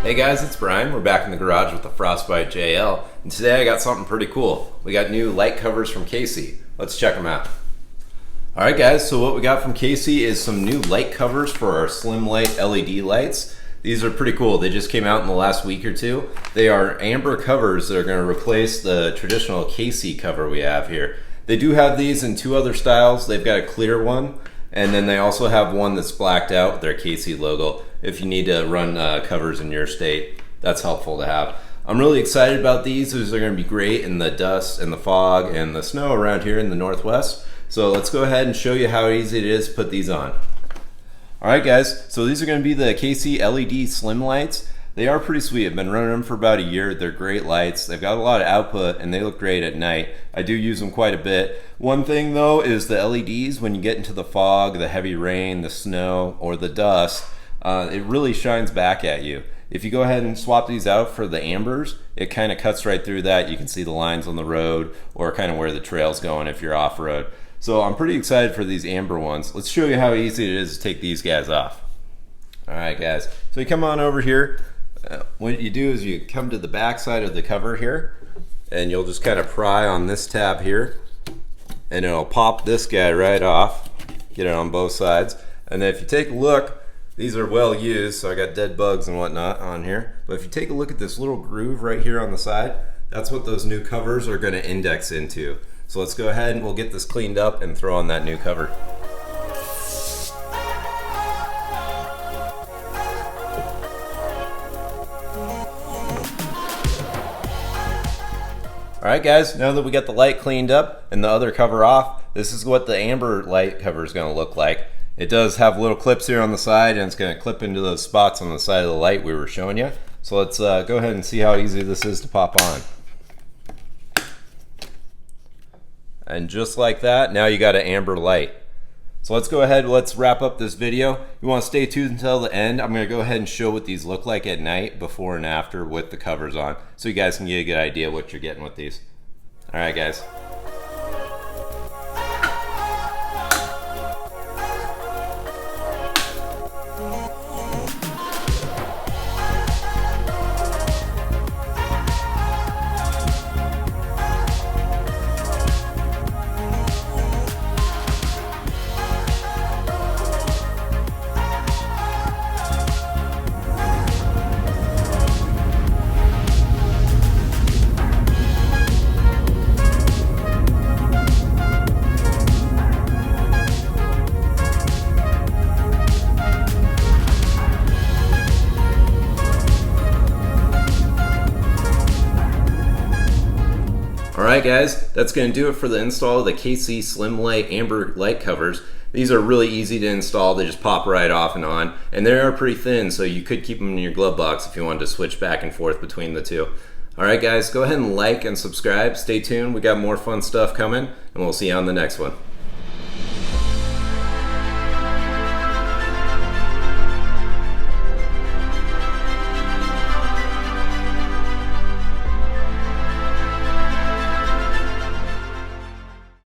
Hey guys, it's Brian. We're back in the garage with the Frostbite JL, and today I got something pretty cool. We got new light covers from Casey. Let's check them out. Alright guys, so what we got from Casey is some new light covers for our slim light LED lights. These are pretty cool. They just came out in the last week or two. They are amber covers that are going to replace the traditional Casey cover we have here. They do have these in two other styles. They've got a clear one, and then they also have one that's blacked out with their Casey logo. If you need to run covers in your state, that's helpful to have. I'm really excited about these. These are going to be great in the dust and the fog and the snow around here in the Northwest. So let's go ahead and show you how easy it is to put these on. Alright guys, so these are going to be the Casey LED slim lights. They are pretty sweet. I've been running them for about a year. They're great lights. They've got a lot of output and they look great at night. I do use them quite a bit. One thing though is the LEDs, when you get into the fog, the heavy rain, the snow, or the dust, it really shines back at you. If you go ahead and swap these out for the ambers, it kind of cuts right through that. You can see the lines on the road or kind of where the trail's going if you're off-road. So I'm pretty excited for these amber ones. Let's show you how easy it is to take these guys off. Alright guys, so you come on over here. What you do is you come to the back side of the cover here, and you'll just kind of pry on this tab here, and it'll pop this guy right off. Get it on both sides. And then if you take a look, these are well used, so I got dead bugs and whatnot on here. But if you take a look at this little groove right here on the side, that's what those new covers are going to index into. So let's go ahead and we'll get this cleaned up and throw on that new cover. Alright guys, now that we got the light cleaned up and the other cover off, this is what the amber light cover is going to look like. It does have little clips here on the side, and it's going to clip into those spots on the side of the light we were showing you. So let's go ahead and see how easy this is to pop on. And just like that, now you got an amber light. So let's go ahead, let's wrap up this video. You want to stay tuned until the end. I'm going to go ahead and show what these look like at night, before and after, with the covers on, so you guys can get a good idea what you're getting with these. Alright guys. Alright guys, that's going to do it for the install of the Casey Slim Light Amber light covers. These are really easy to install. They just pop right off and on, and they are pretty thin, so you could keep them in your glove box if you wanted to switch back and forth between the two. Alright guys, go ahead and like and subscribe. Stay tuned, we got more fun stuff coming, and we'll see you on the next one.